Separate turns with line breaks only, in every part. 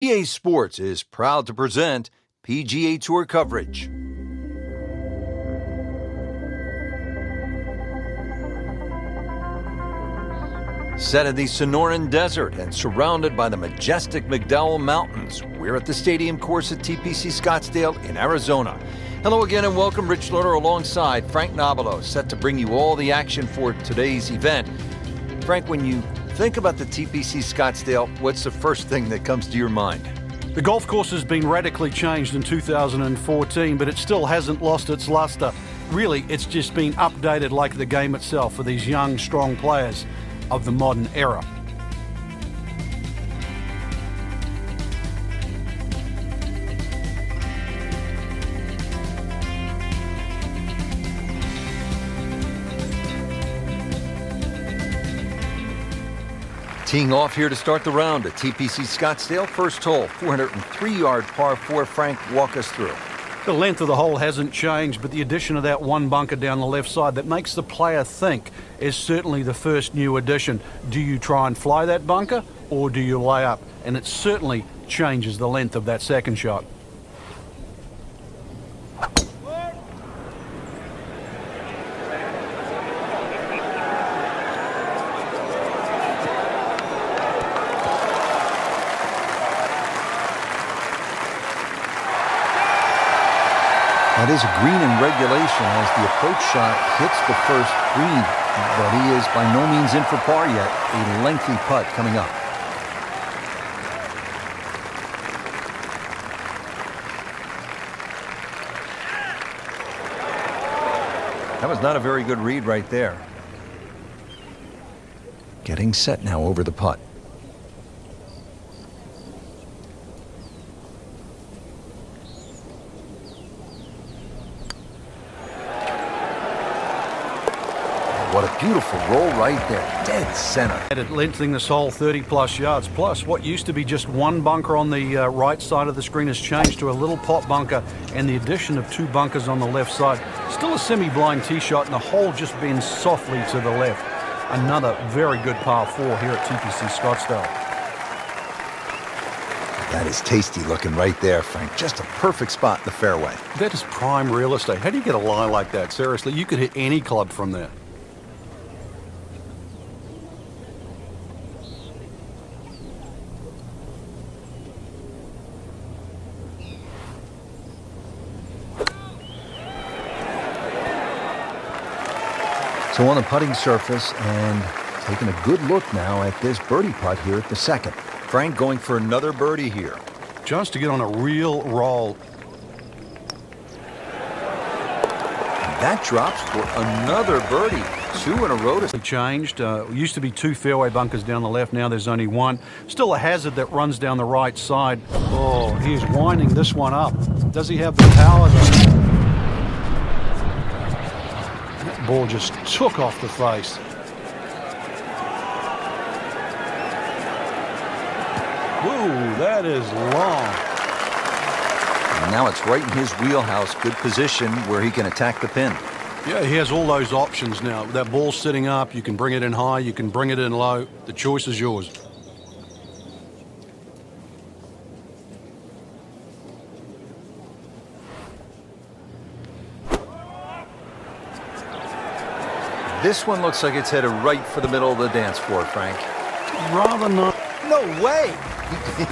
PGA Sports is proud to present PGA Tour coverage. Set in the Sonoran Desert and surrounded by the majestic McDowell Mountains, we're at the stadium course at TPC Scottsdale in Arizona. Hello again and welcome. Rich Lerner alongside Frank Nobilo, set to bring you all the action for today's event. Frank, when you think about the TPC Scottsdale, what's the first thing that comes to your mind?
The golf course has been radically changed in 2014, but it still hasn't lost its luster. Really, it's just been updated like the game itself for these young, strong players of the modern era.
Teeing off here to start the round at TPC Scottsdale. First hole, 403-yard par 4. Frank, walk us through.
The length of the hole hasn't changed, but the addition of that one bunker down the left side that makes the player think is certainly the first new addition. Do you try and fly that bunker or do you lay up? And it certainly changes the length of that second shot.
That is a green in regulation as the approach shot hits the first green, but he is by no means in for par yet. A lengthy putt coming up. That was not a very good read right there. Getting set now over the putt. What a beautiful roll right there, dead center.
At lengthening this hole 30-plus yards. Plus, what used to be just one bunker on the right side of the screen has changed to a little pot bunker, and the addition of two bunkers on the left side. Still a semi-blind tee shot, and the hole just bends softly to the left. Another very good par 4 here at TPC Scottsdale.
That is tasty looking right there, Frank. Just a perfect spot in the fairway.
That is prime real estate. How do you get a lie like that? Seriously, you could hit any club from there.
So on the putting surface and taking a good look now at this birdie putt here at the second. Frank going for another birdie here.
Just to get on a real roll.
And that drops for another birdie. 2 in a row.
Changed. Used to be 2 fairway bunkers down the left. Now there's only 1. Still a hazard that runs down the right side. Oh, he's winding this one up. Does he have the power though? That ball just took off the face. Whoa, that is long.
And now it's right in his wheelhouse. Good position where he can attack the pin.
Yeah, he has all those options now. That ball's sitting up. You can bring it in high. You can bring it in low. The choice is yours.
This one looks like it's headed right for the middle of the dance floor, Frank.
Rather not.
No way!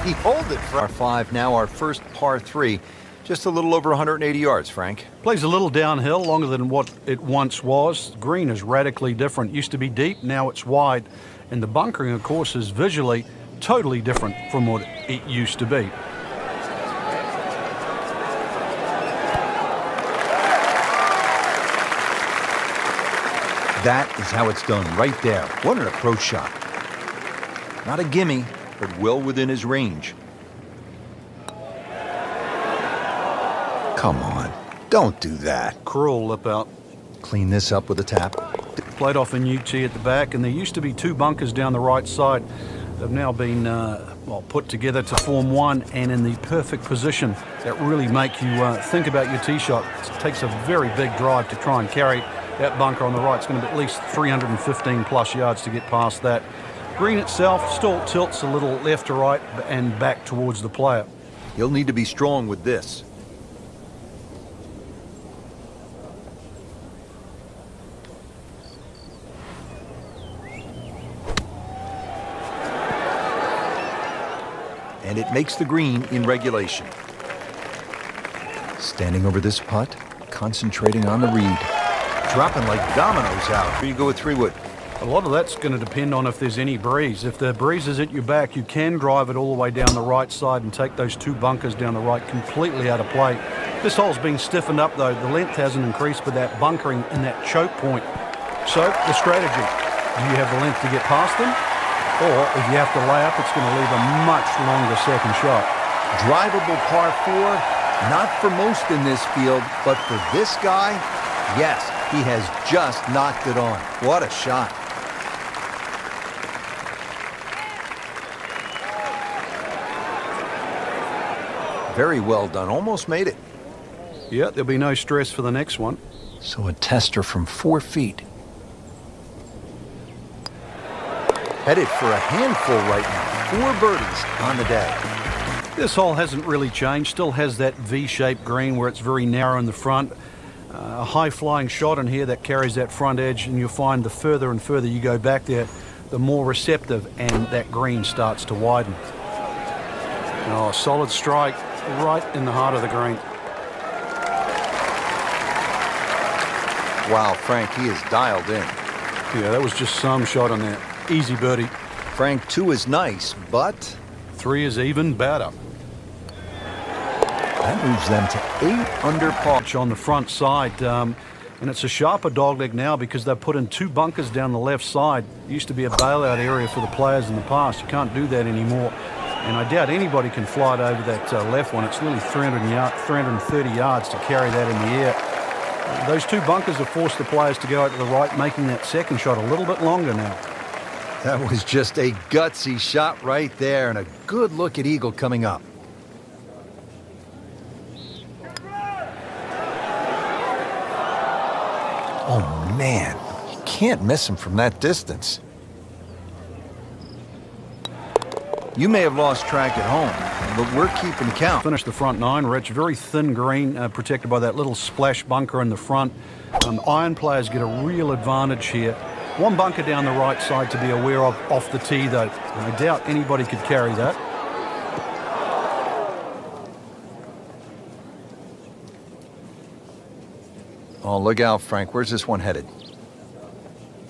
He hold it for par 5 now, our first par 3. Just a little over 180 yards, Frank.
Plays a little downhill, longer than what it once was. Green is radically different. Used to be deep, now it's wide. And the bunkering, of course, is visually totally different from what it used to be.
That is how it's done right there. What an approach shot. Not a gimme, but well within his range. Come on, don't do that.
Cruel lip out.
Clean this up with a tap.
Played off a new tee at the back, and there used to be 2 bunkers down the right side. They've now been put together to form one, and in the perfect position that really make you think about your tee shot. It takes a very big drive to try and carry that bunker on the right. It's going to be at least 315 plus yards to get past that. Green itself still tilts a little left to right and back towards the player.
He'll need to be strong with this. And it makes the green in regulation. Standing over this putt, concentrating on the read. Dropping like dominoes out. Here you go with 3-wood.
A lot of that's going to depend on if there's any breeze. If the breeze is at your back, you can drive it all the way down the right side and take those 2 bunkers down the right completely out of play. This hole's been stiffened up though. The length hasn't increased, but that bunkering and that choke point. So the strategy, do you have the length to get past them? Or if you have to lay up, it's going to leave a much longer second shot.
Drivable par 4, not for most in this field, but for this guy, yes, he has just knocked it on. What a shot. Very well done. Almost made it.
Yeah, there'll be no stress for the next one.
So a tester from 4 feet. Headed for a handful right now. 4 birdies on the day.
This hole hasn't really changed. Still has that V-shaped green where it's very narrow in the front. A high-flying shot in here that carries that front edge, and you'll find the further and further you go back there, the more receptive, and that green starts to widen. Oh, solid strike right in the heart of the green.
Wow, Frank, he is dialed in.
Yeah, that was just some shot on that. Easy birdie.
Frank, 2 is nice, but
3 is even better.
that moves them to 8 under par.
On the front side, and it's a sharper dogleg now because they've put in 2 bunkers down the left side. It used to be a bailout area for the players in the past. You can't do that anymore. And I doubt anybody can fly it over that left one. It's nearly 330 yards to carry that in the air. Those 2 bunkers have forced the players to go out to the right, making that second shot a little bit longer now.
That was just a gutsy shot right there, and a good look at eagle coming up. Oh, man. You can't miss him from that distance. You may have lost track at home, but we're keeping count.
Finish the front 9, Rich. Very thin green, protected by that little splash bunker in the front. Iron players get a real advantage here. 1 bunker down the right side to be aware of off the tee, though. I doubt anybody could carry that.
Oh, look out, Frank. Where's this one headed?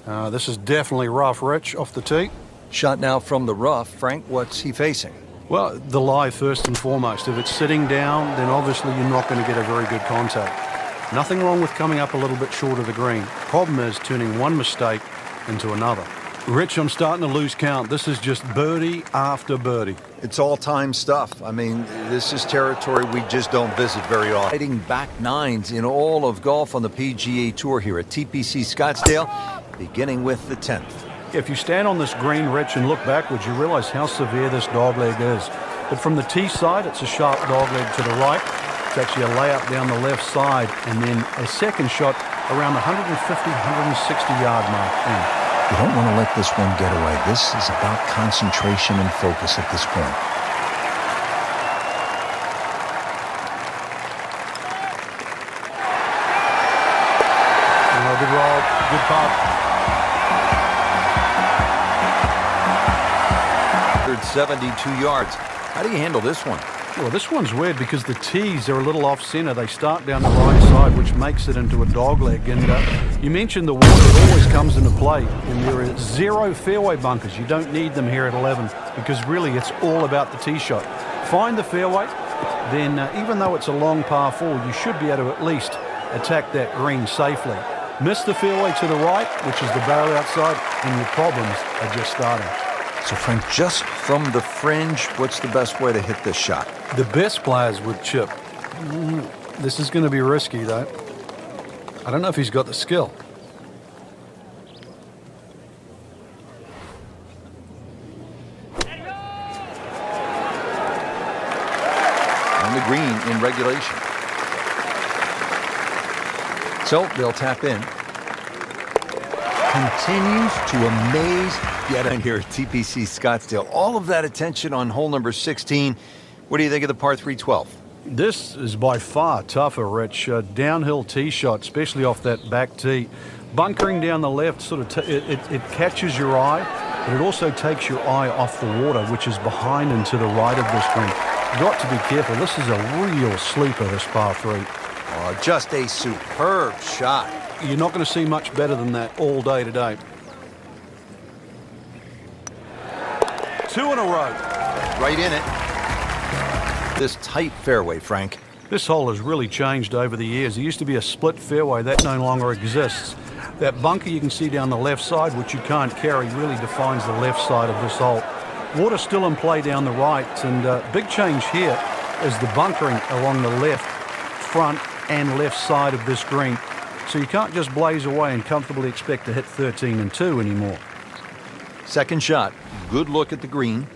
This is definitely rough, Rich, off the tee.
Shot now from the rough. Frank, what's he facing?
Well, the lie first and foremost. If it's sitting down, then obviously you're not going to get a very good contact. Nothing wrong with coming up a little bit short of the green. Problem is turning one mistake into another. Rich, I'm starting to lose count. This is just birdie after birdie.
It's all-time stuff. I mean, this is territory we just don't visit very often. Fighting back 9s in all of golf on the PGA Tour here at TPC Scottsdale, beginning with the 10th.
If you stand on this green, Rich, and look backwards, you realize how severe this dogleg is. But from the tee side, it's a sharp dogleg to the right. It's actually a layup down the left side, and then a second shot around the 150, 160-yard mark in.
You don't want to let this one get away. This is about concentration and focus at this point.
Oh, good roll, good putt.
72 yards. How do you handle this one?
Well, this one's weird because the tees are a little off-center. They start down the right side, which makes it into a dogleg. And you mentioned the water always comes into play, and there are 0 fairway bunkers. You don't need them here at 11 because really it's all about the tee shot. Find the fairway, then even though it's a long par 4, you should be able to at least attack that green safely. Miss the fairway to the right, which is the barrel outside, and your problems are just starting.
So, Frank, just from the fringe, what's the best way to hit this shot?
The best players would chip. This is going to be risky, though. I don't know if he's got the skill.
On the green in regulation. So, they'll tap in. continues to amaze yet again here at TPC Scottsdale. All of that attention on hole number 16. What do you think of the par 3 12?
This is by far tougher, Rich. Downhill tee shot, especially off that back tee. Bunkering down the left, sort of it catches your eye, but it also takes your eye off the water, which is behind and to the right of this green. Got to be careful. This is a real sleeper, this par 3.
Oh, just a superb shot.
You're not going to see much better than that all day today. 2 in a row.
Right in it. This tight fairway, Frank.
This hole has really changed over the years. There used to be a split fairway. That no longer exists. That bunker you can see down the left side, which you can't carry, really defines the left side of this hole. Water still in play down the right, and big change here is the bunkering along the left, front, and left side of this green. So you can't just blaze away and comfortably expect to hit 13 and 2 anymore.
Second shot. Good look at the green.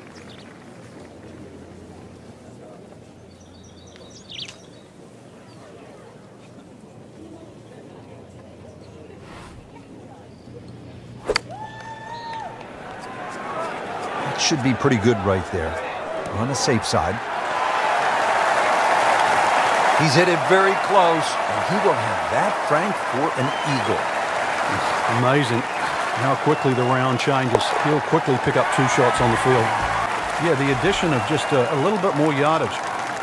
That should be pretty good right there. On the safe side. He's hit it very close, and he will have that, Frank, for an eagle.
Amazing how quickly the round changes. He'll quickly pick up 2 shots on the field. Yeah, the addition of just a little bit more yardage,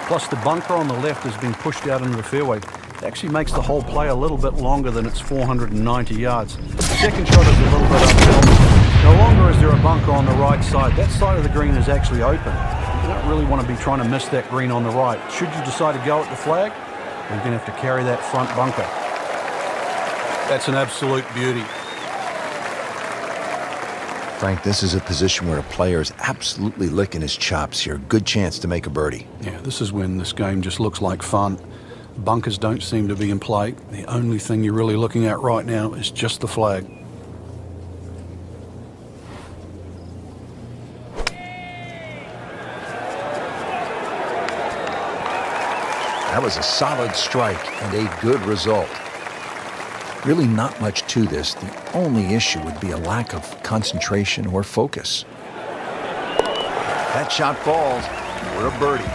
plus the bunker on the left has been pushed out into the fairway. It actually makes the whole play a little bit longer than its 490 yards. The second shot is a little bit uphill. No longer is there a bunker on the right side. That side of the green is actually open. You don't really want to be trying to miss that green on the right. Should you decide to go at the flag, you're going to have to carry that front bunker. That's an absolute beauty.
Frank, this is a position where a player is absolutely licking his chops here. Good chance to make a birdie.
Yeah, this is when this game just looks like fun. Bunkers don't seem to be in play. The only thing you're really looking at right now is just the flag.
That was a solid strike and a good result. Really not much to this. The only issue would be a lack of concentration or focus. That shot falls for a birdie.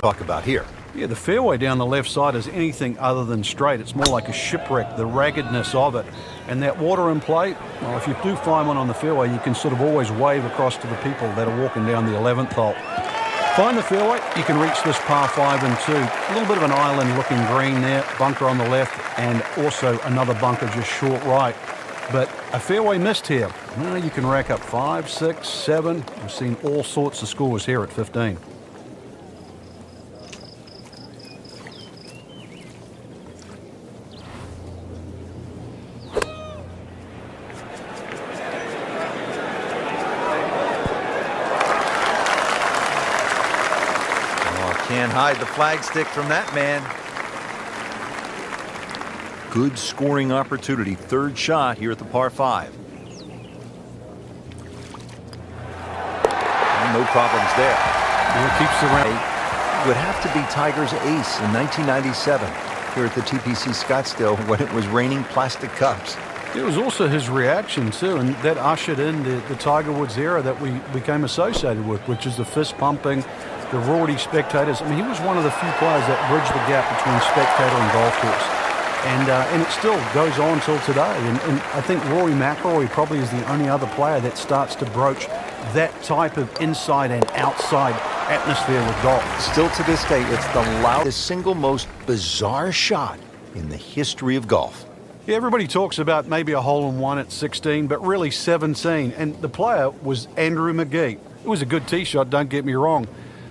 Talk about here.
Yeah, the fairway down the left side is anything other than straight. It's more like a shipwreck, the raggedness of it. And that water in play, well, if you do find one on the fairway, you can sort of always wave across to the people that are walking down the 11th hole. Find the fairway, you can reach this par 5 and 2. A little bit of an island-looking green there, bunker on the left, and also another bunker just short right. But a fairway missed here. Well, you can rack up 5, 6, 7. We've seen all sorts of scores here at 15.
Can't hide the flagstick from that man. Good scoring opportunity. Third shot here at the par 5. No problems there.
It keeps the round.
Would have to be Tiger's ace in 1997 here at the TPC Scottsdale when it was raining plastic cups.
It was also his reaction too, and that ushered in the Tiger Woods era that we became associated with, which is the fist pumping, the rowdy spectators. I mean, he was one of the few players that bridged the gap between spectator and golf course. And it still goes on till today. And I think Rory McIlroy probably is the only other player that starts to broach that type of inside and outside atmosphere with golf.
Still to this day, it's the loudest, single most bizarre shot in the history of golf.
Yeah, everybody talks about maybe a hole-in-one at 16, but really 17. And the player was Andrew McGee. It was a good tee shot, don't get me wrong.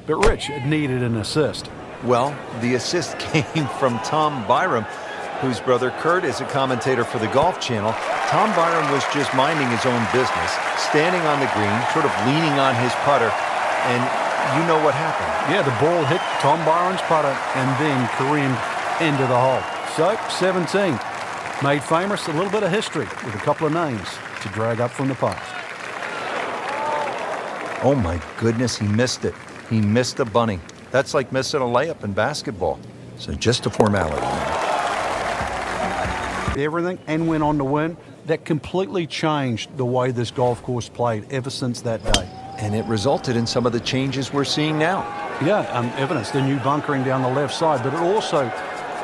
But Rich, it needed an assist.
Well, the assist came from Tom Byram, whose brother Kurt is a commentator for the Golf Channel. Tom Byram was just minding his own business, standing on the green, sort of leaning on his putter, and you know what happened.
Yeah, the ball hit Tom Byram's putter and then careened into the hole. So, 17. Made famous a little bit of history with a couple of names to drag up from the past.
Oh my goodness, he missed it. He missed a bunny. That's like missing a layup in basketball. So just a formality.
Everything and went on to win. that completely changed the way this golf course played ever since that day.
And it resulted in some of the changes we're seeing now.
Yeah, evidence, the new bunkering down the left side, but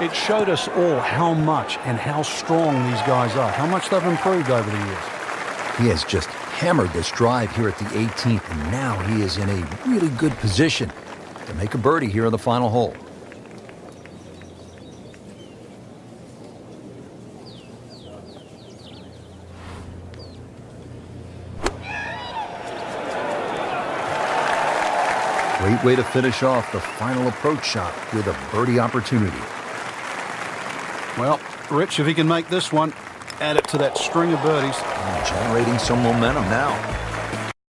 it showed us all how much and how strong these guys are, how much they've improved over the years.
He has just hammered this drive here at the 18th, and now he is in a really good position to make a birdie here on the final hole. Great way to finish off the final approach shot with a birdie opportunity.
Well, Rich, if he can make this one, add it to that string of birdies.
Generating some momentum now.